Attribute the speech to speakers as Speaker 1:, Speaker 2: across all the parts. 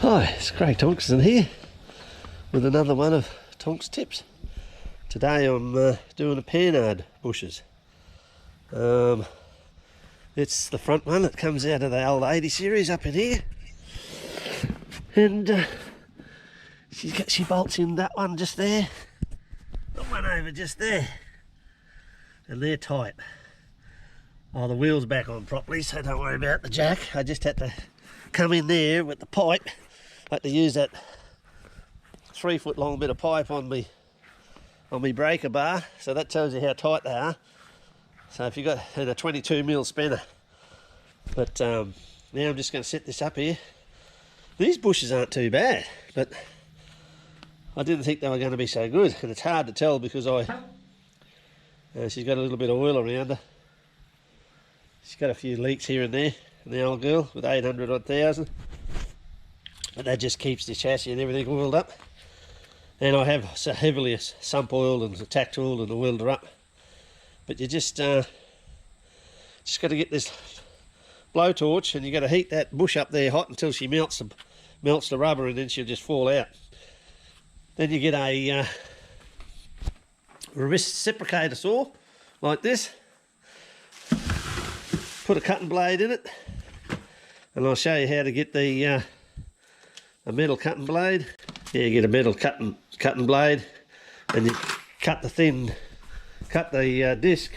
Speaker 1: Hi, it's Craig Tonkson here with another one of Tonk's tips. Today I'm doing a Panhard bushes. It's the front one that comes out of the old 80 series up in here, and she bolts in that one just there, the one over just there, and they're tight. Oh, the wheel's back on properly, so don't worry about the jack. I just had to come in there with the pipe. I had to use that 3 foot long bit of pipe on me breaker bar, so that tells you how tight they are. So if you've got a 22mm spanner. But now I'm just going to set this up here. These bushes aren't too bad, but I didn't think they were going to be so good, and it's hard to tell because she's got a little bit of oil around her. She's got a few leaks here and there, the old girl with 800 odd thousand. But that just keeps the chassis and everything oiled up. And I have so heavily sump oiled and tacked oiled and oiled her up. But you just got to get this blowtorch, and you got to heat that bush up there hot until she melts the rubber, and then she'll just fall out. Then you get a reciprocator saw like this. Put a cutting blade in it, and I'll show you how to get a metal cutting blade. Yeah, you get a metal cutting blade, and you cut the disc,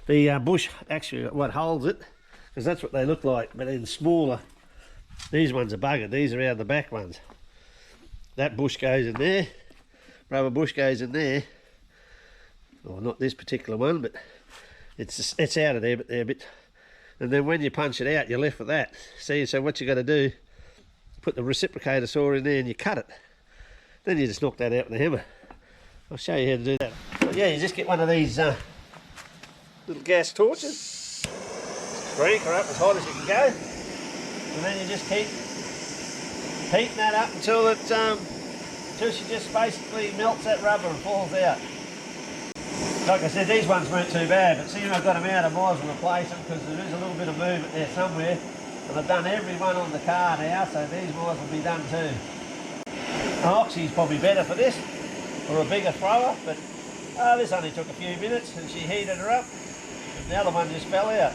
Speaker 1: the bush, actually what holds it, because that's what they look like, but in smaller. These ones are buggered, these are out of the back ones. That bush goes in there, rubber bush goes in there, or not this particular one, but it's out of there, but they're a bit. And then when you punch it out, you're left with that. See, so what you got to do, put the reciprocator saw in there and you cut it. Then you just knock that out with a hammer. I'll show you how to do that. But yeah, you just get one of these little gas torches, crank her up as hot as you can go, and then you just keep heating that up until she just basically melts that rubber and falls out. Like I said, these ones weren't too bad, but seeing I've got them out, I might as well replace them because there is a little bit of movement there somewhere. And I've done every one on the car now, so these might as well be done too. An oxy's probably better for this, or a bigger thrower, but this only took a few minutes and she heated her up. And the other one just fell out.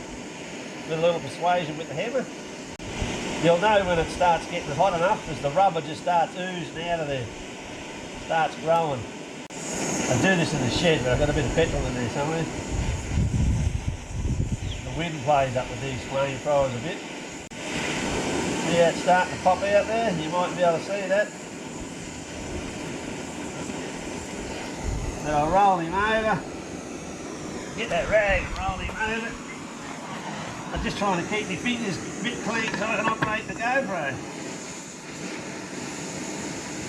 Speaker 1: With a little persuasion with the hammer. You'll know when it starts getting hot enough because the rubber just starts oozing out of there. Starts growing. I do this in the shed, but I've got a bit of petrol in there somewhere. The wind plays up with these flamethrowers a bit. See how it's starting to pop out there? You might be able to see that. Then I'll roll him over. Get that rag and roll him over. I'm just trying to keep my fingers a bit clean so I can operate the GoPro.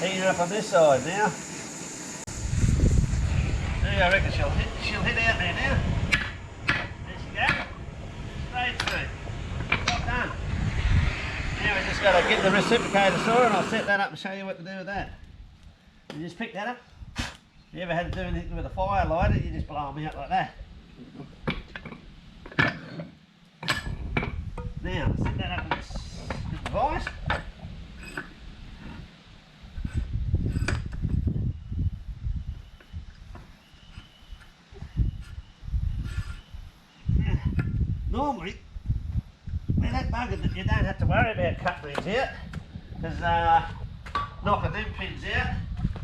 Speaker 1: Heating up on this side now. I reckon she'll hit out there now. There she goes. Straight through. Well done. Now we just got to get the reciprocator saw, and I'll set that up and show you what to do with that. You just pick that up. If you ever had to do anything with a fire lighter, you just blow them out like that. Now, set that up in this device. Normally, we're that buggered that you don't have to worry about cutting these out, because knocking them pins out,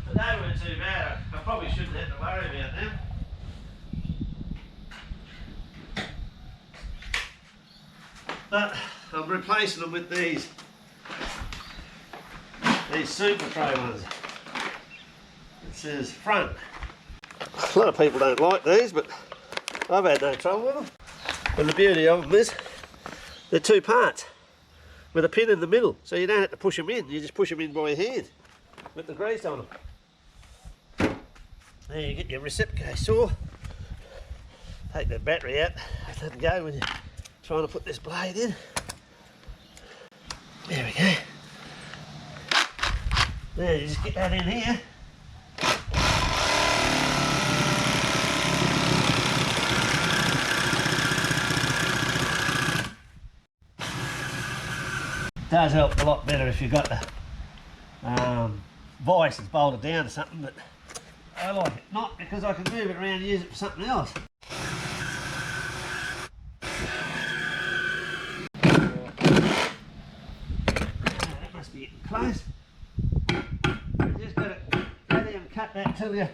Speaker 1: but they weren't too bad. I probably shouldn't have to worry about them. But I'm replacing them with these Super Tray ones. It says front. A lot of people don't like these, but I've had no trouble with them. And the beauty of them is they're two parts with a pin in the middle, so you don't have to push them in, you just push them in by your hand with the grease on them. There you get your reciprocator saw. Take the battery out, let it go when you're trying to put this blade in. There we go. There, you just get that in here. Does help a lot better if you've got vice is bolted down to something, but I like it not because I can move it around and use it for something else. That must be getting close. You just got to go down and cut that till it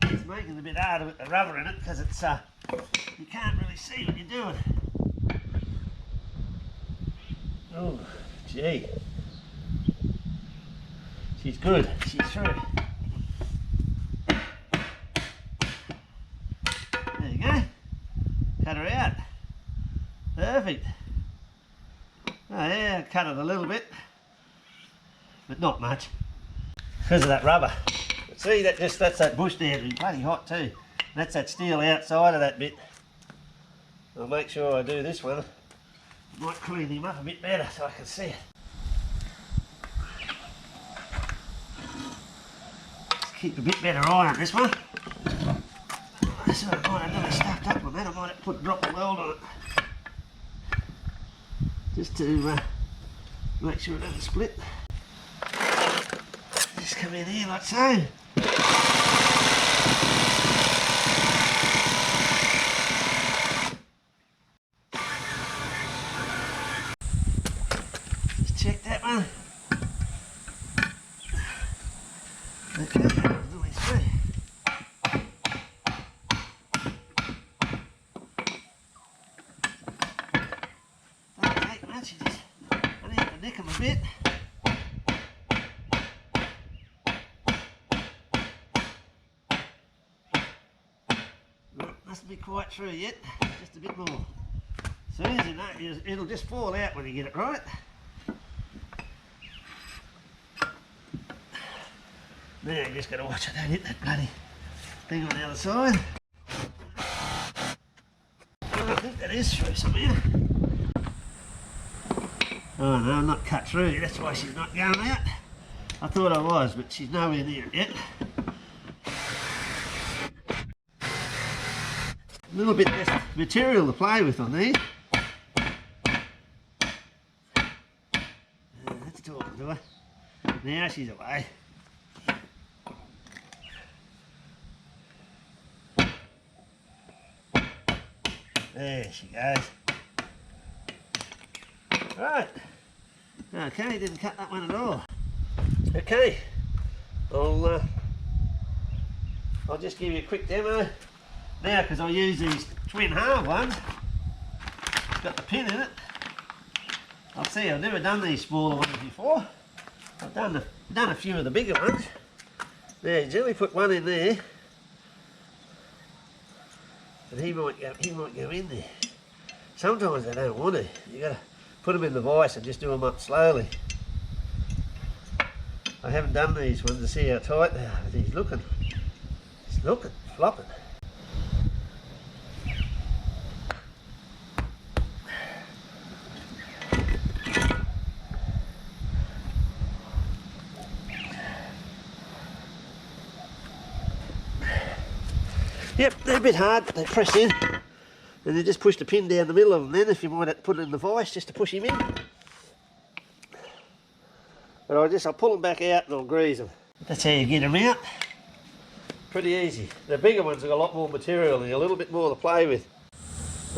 Speaker 1: it's making it a bit harder with the rubber in it because it's you can't really see what you're doing. Oh, gee. She's good. She's through. There you go. Cut her out. Perfect. Oh yeah, cut it a little bit, but not much because of that rubber. But see, that's that bush there. It's bloody hot too. That's that steel outside of that bit. I'll make sure I do this one. Might clean him up a bit better so I can see it. Just keep a bit better eye on this one. So I might have really stuffed up on that. I might have to drop the weld on it. Just to make sure it doesn't split. Just come in here like so. Check that one. Okay, that was always through. Don't take much, you just only have to nick them a bit. Mustn't be quite through yet, just a bit more. So as you know, it'll just fall out when you get it right. Now you just got to watch I don't hit that bloody thing on the other side. Oh, I think that is through somehow. Oh no, I'm not cut through, that's why she's not going out. I thought I was, but she's nowhere near it yet. A little bit less material to play with on these. That's talking to her. Now she's away. There she goes. Right. Okay, didn't cut that one at all. Okay. I'll just give you a quick demo now because I use these twin half ones. It's got the pin in it. I'll see, I've never done these smaller ones before. I've done a few of the bigger ones. Now you generally put one in there. And he might go in there. Sometimes they don't want to. You got to put them in the vise and just do them up slowly. I haven't done these ones to see how tight they are, but he's looking. He's looking, flopping. Yep, they're a bit hard, but they press in. And you just push the pin down the middle of them then, if you might have to put it in the vise just to push him in. But I'll pull them back out and I'll grease them. That's how you get them out. Pretty easy. The bigger ones have got a lot more material and a little bit more to play with.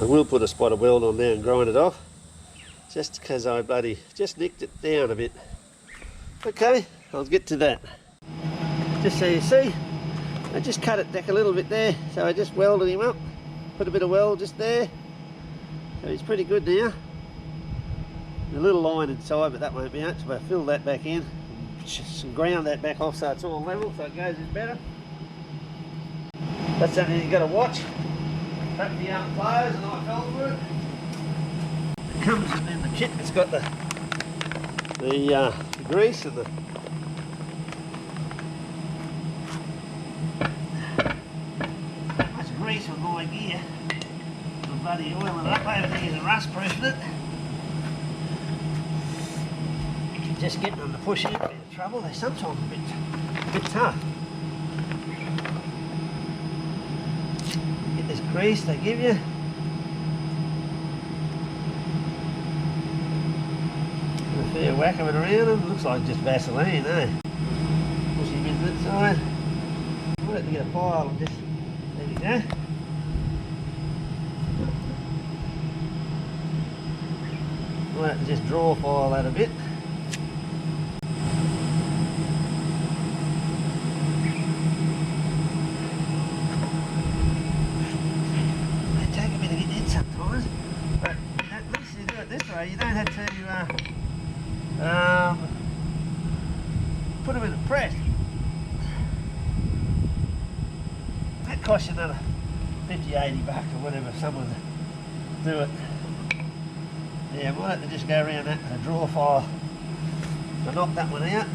Speaker 1: I will put a spot of weld on there and grind it off. Just because I bloody just nicked it down a bit. Okay, I'll get to that. Just so you see, I just cut it back a little bit there, so I just welded him up. Put a bit of weld just there. So he's pretty good now. A little line inside, but that won't be much. But fill that back in and ground that back off so it's all level, so it goes in better. That's something you've got to watch. Track the arm closed and I fell for it. It comes in the kit. It's got the grease and the grease on my gear. I'm bloody oiling it up over there and rust proofing it. Just getting them to push in a bit of trouble. They're sometimes a bit tough. Get this grease they give you. A fair whack of it around them. Looks like just Vaseline, eh? Push him into that side. I'm going to get a file and just, there we go. I'll have to just draw file that a bit. They take a bit to get in sometimes, but at least you do it this way, you don't have to put them in the press. That costs you another 50, 80 bucks or whatever someone to do it. Yeah, I might have to just go around that with a draw file. I'll knock that one out.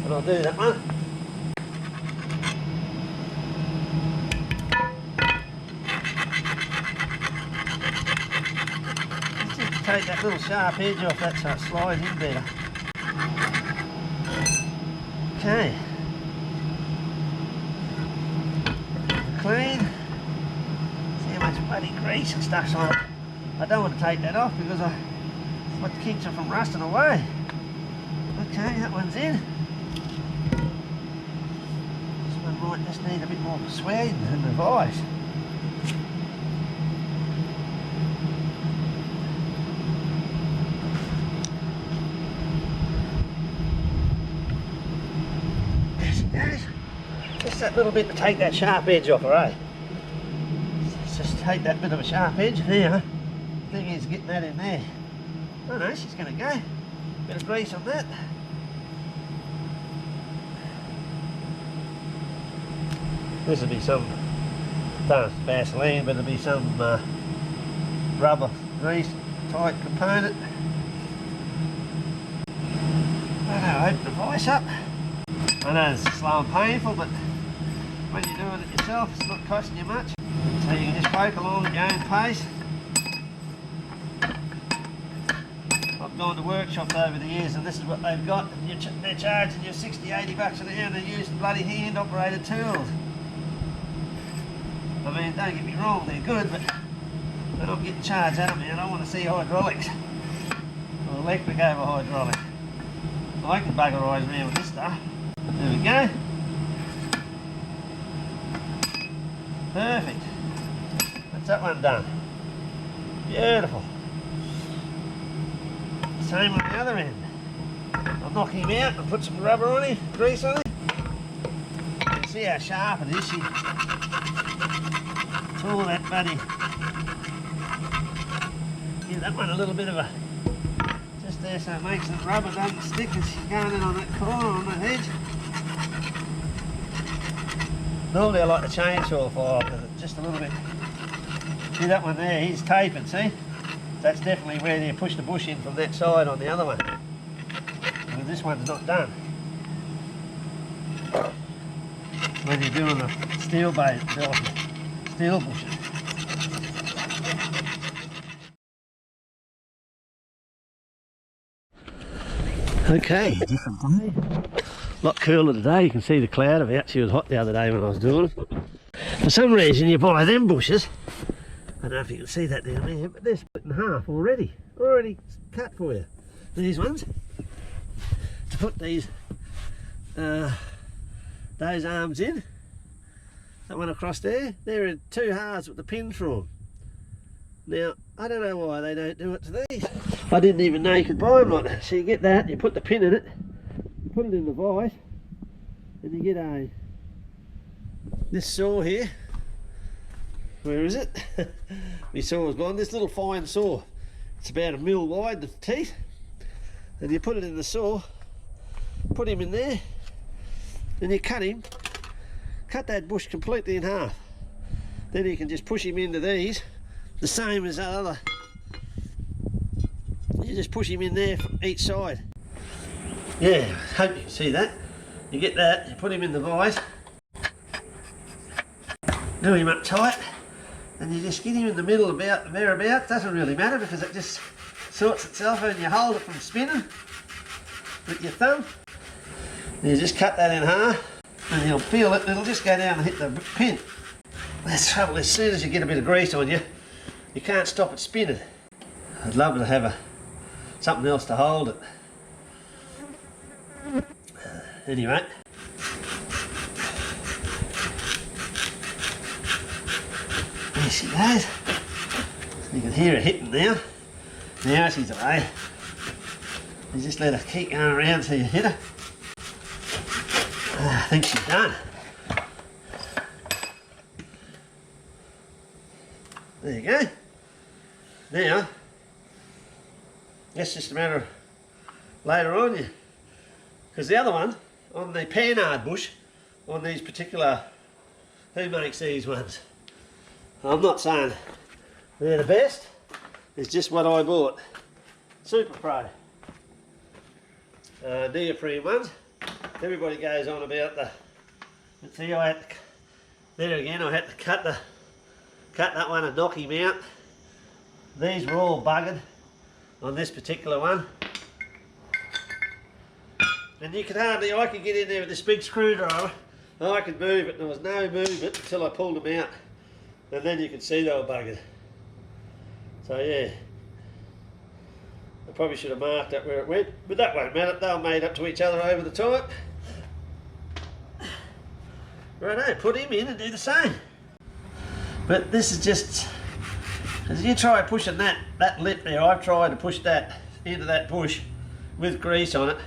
Speaker 1: But I'll do that one. Just take that little sharp edge off that so it slides in better. Okay. Clean. See how much bloody grease and stuff's on it. I don't want to take that off because it's what keeps it from rusting away. Okay, that one's in. This one might just need a bit more persuading than the vice. There she goes. Just that little bit to take that sharp edge off her, eh? Let's just take that bit of a sharp edge there. Thing is getting that in there. Oh no, she's going to go. Bit of grease on that. This will be some, don't Vaseline, but it'll be some rubber grease type component. I'll open the vice up. I know it's slow and painful, but when you're doing it yourself, it's not costing you much. So you can just poke along at your own pace. I've gone to workshops over the years and this is what they've got, and they're charging you 60, 80 bucks an hour and they're using bloody hand operated tools. I mean, don't get me wrong, they're good, but when I'm getting charged out of me, I don't want to see hydraulics or electric over hydraulic. I can bugger eyes around with this stuff. There we go. Perfect. That's that one done. Beautiful. Same on the other end. I'll knock him out and put some rubber on him, grease on him. You can see how sharp it is. It's all that buddy. Give that one a little bit of a, just there so it makes the rubber doesn't stick as she's going in on that corner on that edge. Normally I like the chainsaw file because it's just a little bit, see that one there, he's tapered, see? That's definitely where you push the bush in from that side on the other one. And this one's not done. When you're doing the steel bait, steel bushes. Okay, different day. A lot cooler today, you can see the cloud of it. Actually, it was hot the other day when I was doing it. For some reason you buy them bushes, I don't know if you can see that down there, but they're split in half already cut for you. These ones, to put these, those arms in, that one across there, they're in 2 halves with the pins through them. Now, I don't know why they don't do it to these. I didn't even know you could buy them like that. So you get that, you put the pin in it, you put it in the vise, and you get this saw here. Where is it? My saw's gone. This little fine saw. It's about 1 mil wide, the teeth. And you put it in the saw, put him in there, and you cut him. Cut that bush completely in half. Then you can just push him into these, the same as that other. You just push him in there from each side. Yeah, hope you can see that. You get that, you put him in the vise, do him up tight, and you just get him in the middle about thereabouts. Doesn't really matter because it just sorts itself and you hold it from spinning with your thumb. And you just cut that in half and you'll feel it, and it'll just go down and hit the pin. The trouble is, as soon as you get a bit of grease on you, you can't stop it spinning. I'd love to have something else to hold it. Anyway. There she goes. You can hear her hitting now. Now she's away. You just let her keep going around till you hit her. I think she's done. There you go. Now, it's just a matter of later on, because the other one, on the Panhard bush, on these particular, who makes these ones? I'm not saying they're the best, it's just what I bought. Super Pro. Neoprene ones. Everybody goes on about the, see, I had to, there again, I had to cut that one and knock him out. These were all buggered on this particular one. And you could hardly, I could get in there with this big screwdriver, and I could move it, and there was no movement until I pulled them out. And then you could see they were buggered. So yeah, I probably should have marked up where it went, but that won't matter, they were made up to each other over the time. Righto, put him in and do the same. But this is just, as you try pushing that lip there, I've tried to push that into that bush with grease on it.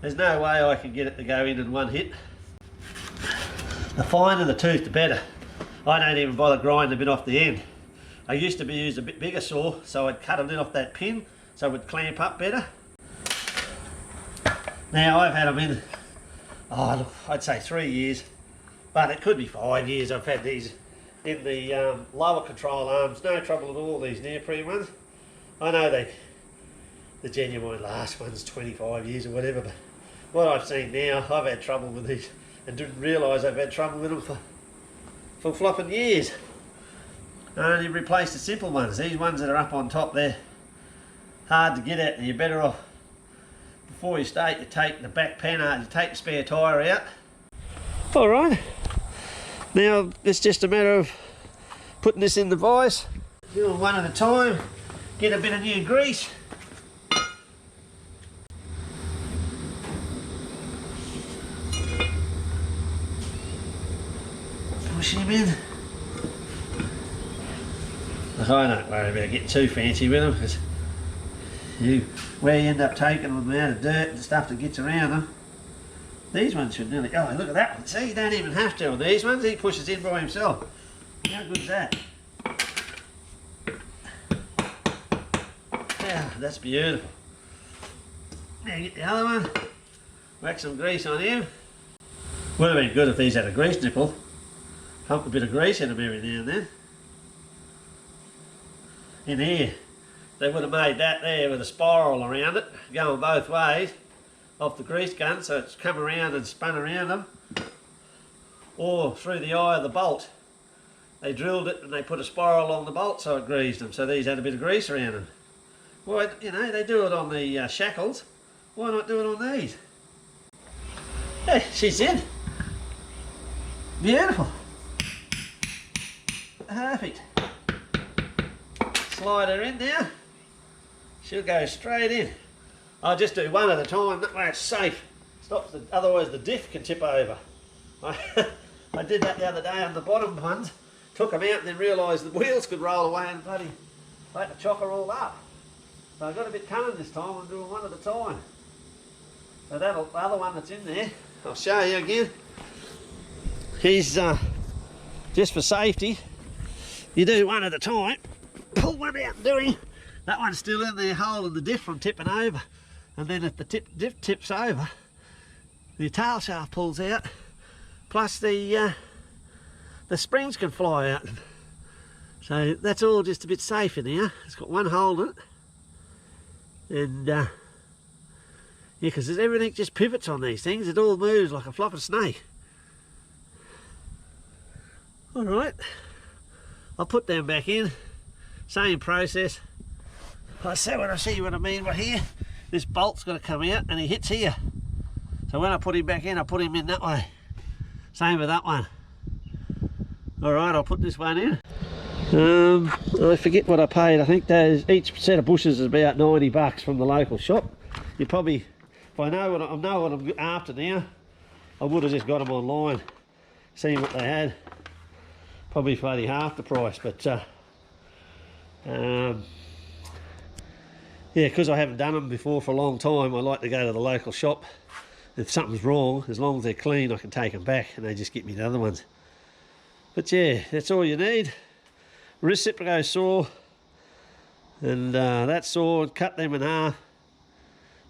Speaker 1: There's no way I can get it to go in one hit. The finer the tooth, the better. I don't even bother grinding a bit off the end. I used to use a bit bigger saw, so I'd cut a bit off that pin so it would clamp up better. Now I've had them in, oh look, I'd say 3 years, but it could be 5 years. I've had these in the lower control arms, no trouble at all, these neoprene ones. I know the genuine last one's 25 years or whatever, but what I've seen now, I've had trouble with these and didn't realise I've had trouble with them for flopping years. I only replaced the simple ones. These ones that are up on top, they're hard to get at, and you're better off, before you start, you take the back Panhard, you take the spare tyre out. Alright, now it's just a matter of putting this in the vise, doing one at a time, get a bit of new grease. Push him in. Look, I don't worry about getting too fancy with them, because where you end up taking them out of dirt and stuff that gets around them. These ones should nearly, oh look at that one, see, you don't even have to on these ones, he pushes in by himself. How good is that? Yeah, that's beautiful. Now get the other one, whack some grease on him. Would have been good if these had a grease nipple. Pump a bit of grease in them every now and then. In here, they would have made that there with a spiral around it, going both ways, off the grease gun, so it's come around and spun around them, or through the eye of the bolt. They drilled it and they put a spiral along the bolt so it greased them, so these had a bit of grease around them. Well, you know, they do it on the shackles, why not do it on these? Hey, she's in. Beautiful. Perfect. Slide her in now. She'll go straight in. I'll just do one at a time, that way it's safe. Stops the, otherwise the diff can tip over. I did that the other day on the bottom ones, took them out and then realised the wheels could roll away and bloody, I had to chock her all up. So I got a bit coming this time, I'm doing one at a time. So that'll, the other one that's in there, I'll show you again. He's just for safety, you do one at a time, pull one out and do him. That one's still in there holding the diff from tipping over. And then if the diff tips over, the tail shaft pulls out, plus the springs can fly out. So that's all just a bit safe in here. It's got one hole in it. And yeah, because everything just pivots on these things. It all moves like a flopping snake. Alright, I'll put them back in. Same process. I see what I mean by here. This bolt's got to come out and he hits here. So when I put him back in, I put him in that way. Same with that one. Alright, I'll put this one in. I forget what I paid. I think each set of bushes is about 90 bucks from the local shop. You probably, if I know what I'm after now, I would have just got them online, seen what they had. Probably for only half the price, but yeah, because I haven't done them before for a long time, I like to go to the local shop. If something's wrong, as long as they're clean, I can take them back and they just get me the other ones. But yeah, that's all you need. Reciproco saw, and that saw, and cut them in half.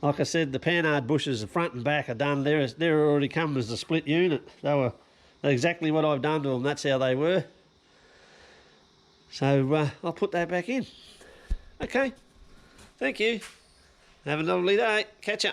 Speaker 1: Like I said, the Panhard bushes, the front and back are done. They're already come as a split unit. They're exactly what I've done to them. That's how they were. So I'll put that back in. Okay, thank you. Have a lovely day. Catch ya.